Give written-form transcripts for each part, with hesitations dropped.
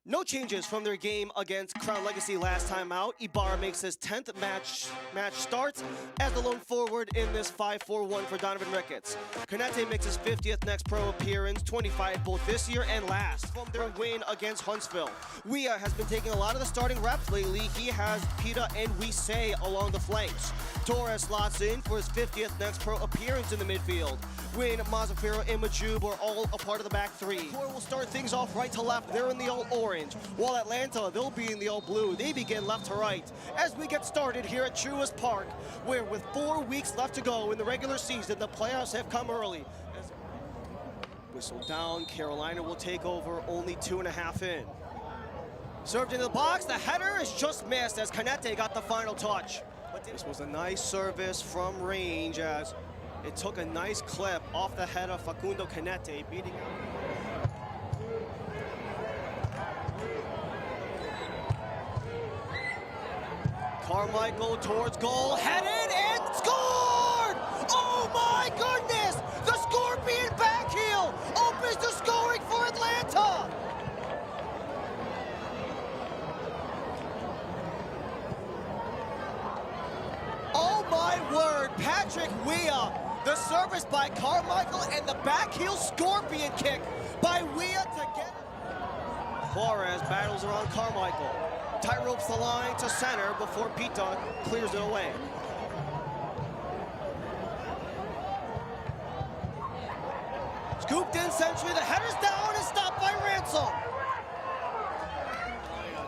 No changes from their game against Crown Legacy last time out. Ibarra makes his 10th match starts as the lone forward in this 5-4-1 for Donovan Ricketts. Canete makes his 50th next pro appearance, 25 both this year and last from their win against Huntsville. Weah has been taking a lot of the starting reps lately. He has Pita and Wisei along the flanks. Torres slots in for his 50th next pro appearance in the midfield. Win, Mazafiro, and Majub are all a part of the back three. Core will start things off right to left. They're in the all-orange. While Atlanta, they'll be in the all-blue. They begin left to right. As we get started here at Truist Park, where with 4 weeks left to go in the regular season, the playoffs have come early. Whistle down, Carolina will take over, only 2.5 in. Served into the box, the header is just missed as Canete got the final touch. But this was a nice service from range as it took a nice clip off the head of Facundo Canete, beating out. Carmichael towards goal, headed and scored! Oh my goodness! The Scorpion back heel opens the scoring for Atlanta! Oh my word, Patrick Weah. The service by Carmichael and the back heel Scorpion kick by Weah to get it. Juarez battles around Carmichael. Tightropes the line to center before Pita clears it away. Scooped in century, the header's down and stopped by Ransom.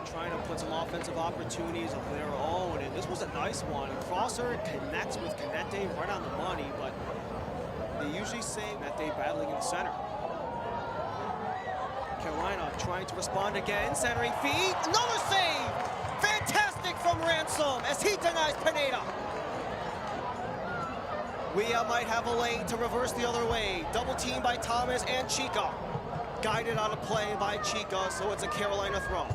Trying to put some offensive opportunities of their own, and this was a nice one. Crosser connects with Canete right on the money, but they usually say that they battling in the center. Carolina trying to respond again, centering feet, another save! Fantastic from Ransom as he denies Pineda. Weah might have a lane to reverse the other way. Double team by Thomas and Chica. Guided out of play by Chica, so it's a Carolina throw.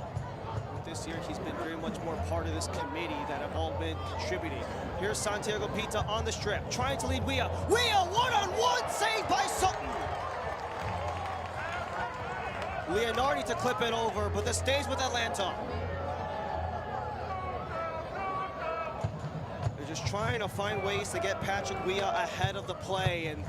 This year, he's been very much more part of this committee that have all been contributing. Here's Santiago Pita on the strip, trying to lead Weah. Weah, one-on-one, saved by Sutton. Leonardi to clip it over, but this stays with Atlanta. They're just trying to find ways to get Patrick Weah ahead of the play, and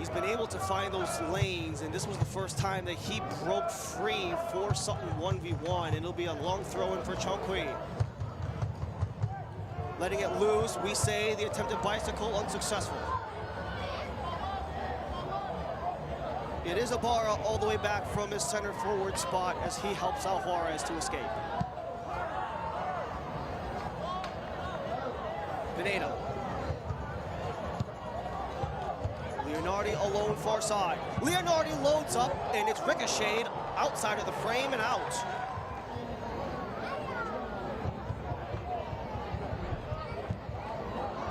he's been able to find those lanes, and this was the first time that he broke free for Sutton 1v1, and it'll be a long throw-in for Chongqui. Letting it loose, we say the attempted bicycle unsuccessful. It is Ibarra all the way back from his center forward spot as he helps out Juarez to escape. Pineda. Leonardi alone far side. Leonardi loads up and it's ricocheted outside of the frame and out.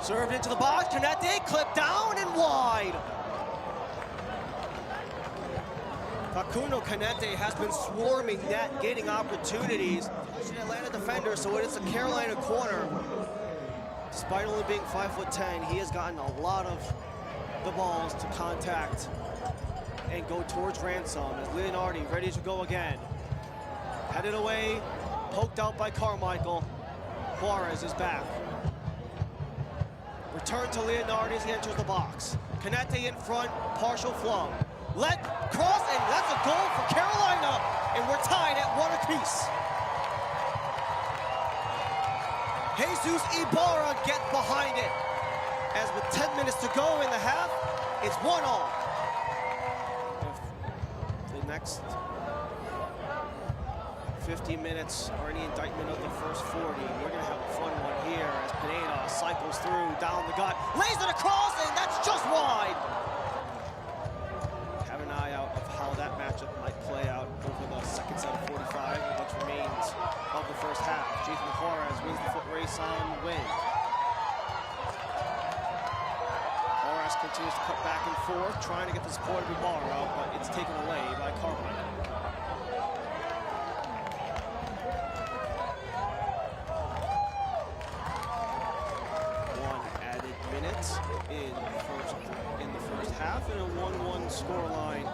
Served into the box, Canete clipped down and wide. Facundo Canete has been swarming net, getting opportunities. He's an Atlanta defender, so it is a Carolina corner. Despite only being 5'10", he has gotten a lot of the balls to contact and go towards Ransom as Leonardi ready to go again. Headed away, poked out by Carmichael. Juarez is back. Return to Leonardi as he enters the box. Canete in front, partial flung. Let cross, and that's a goal for Carolina, and we're tied at 1 apiece. Jesus Ibarra gets behind it. As with 10 minutes to go in the half, it's 1-1. If the next 50 minutes are any indictment of the first 40, we're gonna have a fun one here as Pineda cycles through, down the gut, lays it across, and that's just wide. Have an eye out of how that matchup might play out over the second set of 45, which remains of the first half. Jason Juarez wins the foot race on win. Juarez continues to cut back and forth, trying to get the support of Ibarra, but it's taken away by Carmichael. in the first half, and a 1-1 scoreline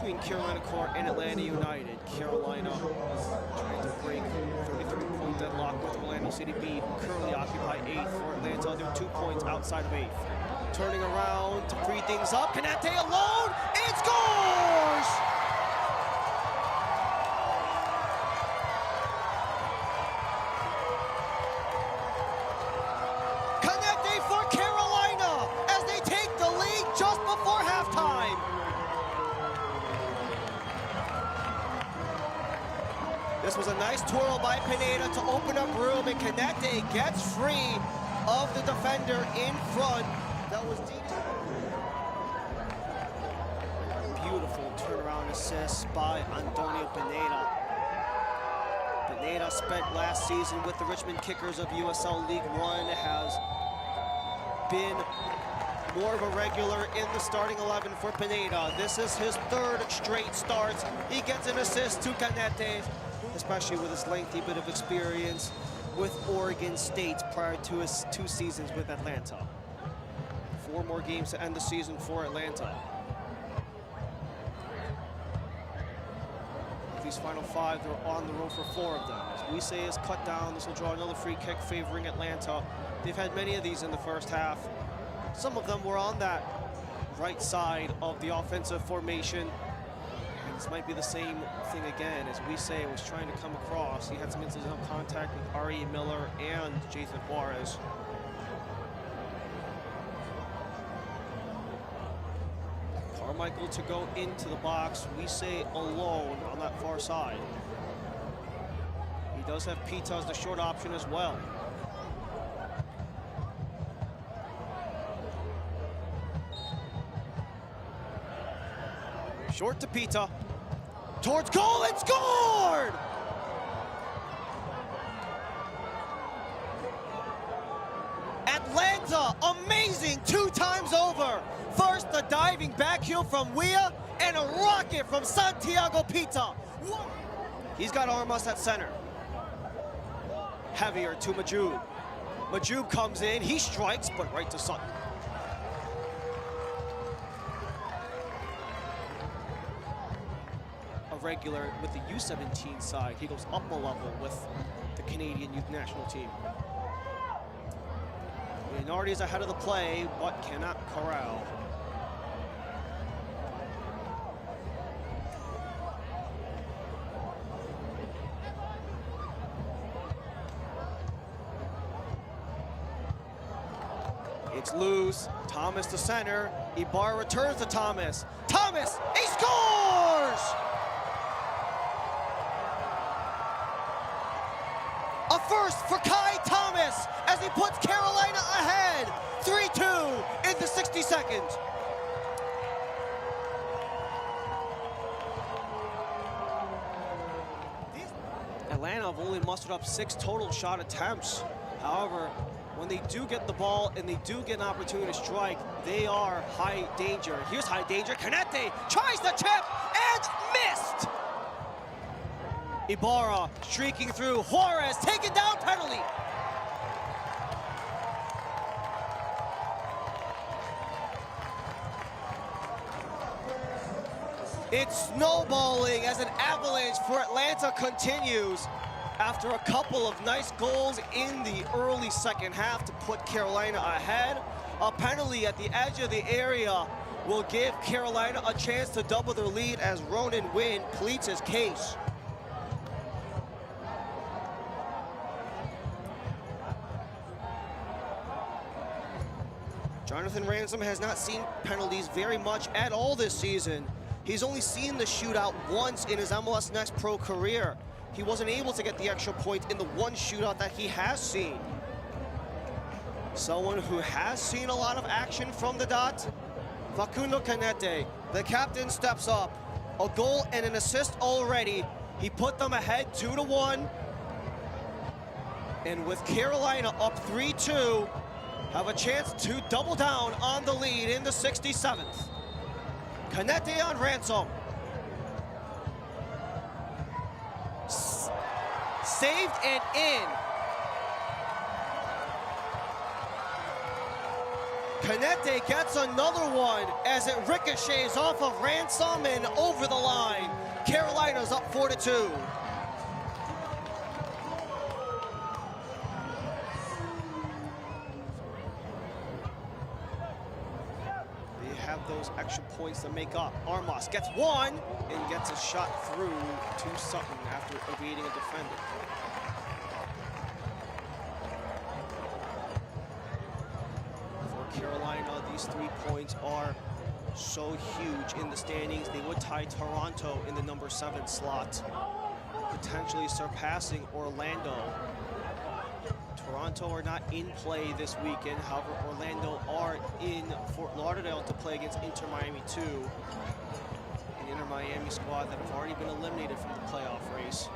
between Carolina Core and Atlanta United. Carolina trying to break 33-point deadlock with Orlando City B, who currently occupy 8th. For Atlanta, they're 2 points outside of 8th. Turning around to free things up, Canete alone, and scores! Canete for Carolina as they take the lead just before halftime. This was a nice twirl by Pineda to open up room, and Canete gets free of the defender in front. That was deep. Beautiful turnaround assist by Antonio Pineda. Pineda spent last season with the Richmond Kickers of USL League One, has been more of a regular in the starting 11 for Pineda. This is his 3rd straight start. He gets an assist to Canete, especially with his lengthy bit of experience with Oregon State prior to his 2 seasons with Atlanta. 4 more games to end the season for Atlanta. These final 5, they're on the road for 4 of them. As Wise is cut down, this will draw another free kick favoring Atlanta. They've had many of these in the first half. Some of them were on that right side of the offensive formation. And this might be the same thing again, as Wise was trying to come across. He had some incidental contact with Ari Miller and Jason Juarez. Carmichael to go into the box. We say alone on that far side. He does have Pita as the short option as well. Short to Pita. Towards goal and scored! Atlanta, amazing 2 times over. First, a diving back heel from Weah, and a rocket from Santiago Pita. He's got Armas at center. Heavier to Majub. Majub comes in, he strikes, but right to Sutton. A regular with the U17 side. He goes up a level with the Canadian youth national team. Leonardi's ahead of the play, but cannot corral. It's loose. Thomas to center. Ibarra returns to Thomas. Thomas, he scores! A first for Kai Thomas as he puts Carolina ahead. 3-2 in the 62nd. Atlanta have only mustered up 6 total shot attempts. However, when they do get the ball and they do get an opportunity to strike, they are high danger. Here's high danger. Canete tries the chip and missed. Ibarra streaking through. Juarez taken down, penalty. It's snowballing as an avalanche for Atlanta continues after a couple of nice goals in the early second half to put Carolina ahead. A penalty at the edge of the area will give Carolina a chance to double their lead as Ronan Wynn pleads his case. Jonathan Ransom has not seen penalties very much at all this season. He's only seen the shootout once in his MLS Next Pro career. He wasn't able to get the extra point in the one shootout that he has seen. Someone who has seen a lot of action from the dot, Facundo Canete. The captain steps up. A goal and an assist already. He put them ahead 2-1. And with Carolina up 3-2, have a chance to double down on the lead in the 67th. Canete on Ransom. Saved and in. Canete gets another one as it ricochets off of Ransom and over the line. Carolina's up 4-2. They have those extra points to make up. Armas gets one and gets a shot through to Sutton after evading a defender. For Carolina, these 3 points are so huge in the standings. They would tie Toronto in the number 7 slot, potentially surpassing Orlando. Toronto are not in play this weekend. However, Orlando are in Fort Lauderdale to play against Inter Miami 2, an Inter Miami squad that have already been eliminated from the playoff race.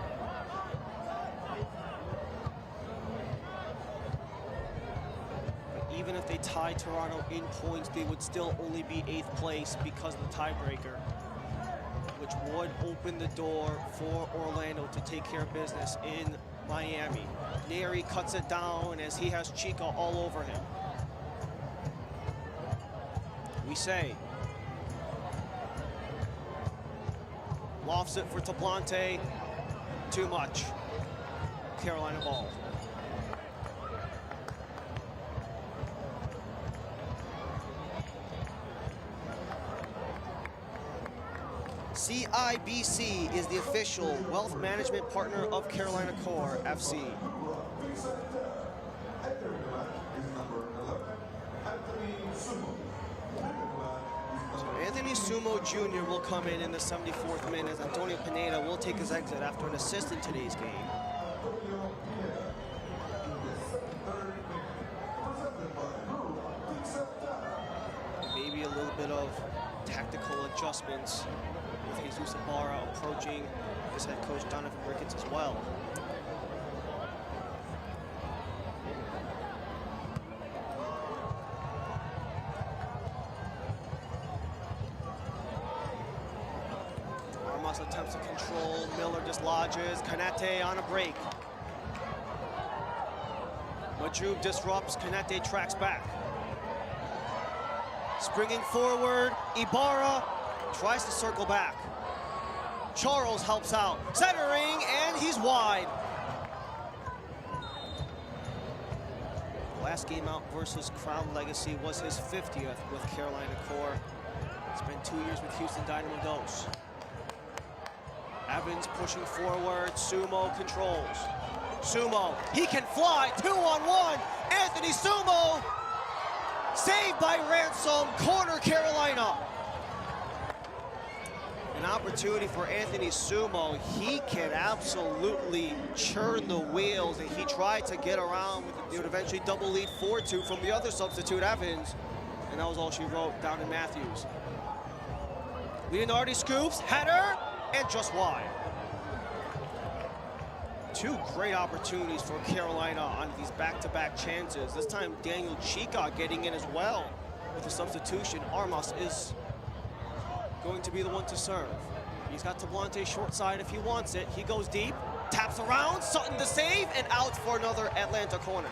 Even if they tie Toronto in points, they would still only be 8th place because of the tiebreaker, which would open the door for Orlando to take care of business in Miami. Neri cuts it down as he has Chica all over him. We say. Lofts it for Tablante. Too much. Carolina ball. CIBC is the official wealth management partner of Carolina Core FC. So Anthony Sumo Jr. will come in the 74th minute as Antonio Pineda will take his exit after an assist in today's game. Maybe a little bit of tactical adjustments with Jesus Ibarra approaching his head coach Donovan Ricketts as well. Armas attempts to control, Miller dislodges, Canete on a break. Majub disrupts, Canete tracks back. Springing forward, Ibarra tries to circle back. Charles helps out, centering, and he's wide. Last game out versus Crown Legacy was his 50th with Carolina Core. Spent 2 years with Houston Dynamo Dos. Evans pushing forward, Sumo controls. Sumo, he can fly, 2-on-1, Anthony Sumo, saved by Ransom, corner Carolina. An opportunity for Anthony Sumo. He can absolutely churn the wheels, and he tried to get around with it would eventually double lead 4-2 from the other substitute, Evans, and that was all she wrote down in Matthews. Leonardi scoops, header, and just wide. 2 great opportunities for Carolina on these back-to-back chances. This time, Daniel Chica getting in as well with a substitution. Armas is going to be the one to serve. He's got Tablante short side if he wants it. He goes deep, taps around, Sutton to save, and out for another Atlanta corner.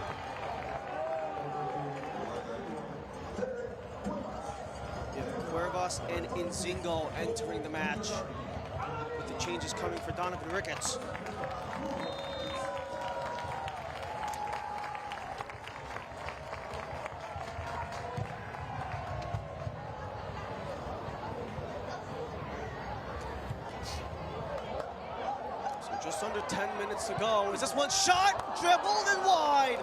Cuervas and Nzingo entering the match, with the changes coming for Donovan Ricketts. Just under 10 minutes to go. Is this one shot? Dribbled and wide.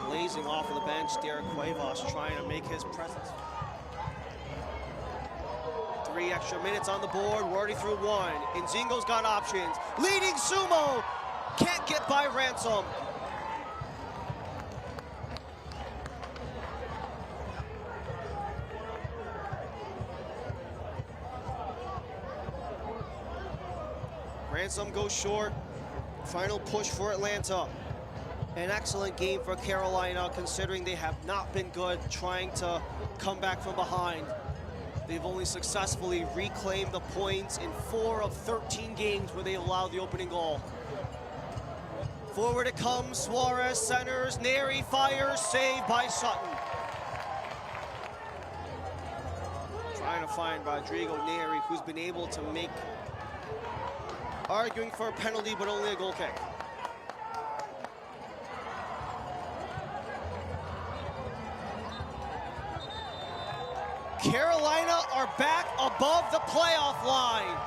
Blazing off of the bench, Derek Cuevas trying to make his presence. 3 extra minutes on the board. We're already through 1. Nzingo's got options. Leading Sumo. Can't get by Ransom. Ransom goes short. Final push for Atlanta. An excellent game for Carolina, considering they have not been good trying to come back from behind. They've only successfully reclaimed the points in 4 of 13 games where they allowed the opening goal. Forward it comes, Suarez centers, Neri fires, saved by Sutton. Trying to find Rodrigo Neri, who's been able to make, arguing for a penalty, but only a goal kick. Carolina are back above the playoff line.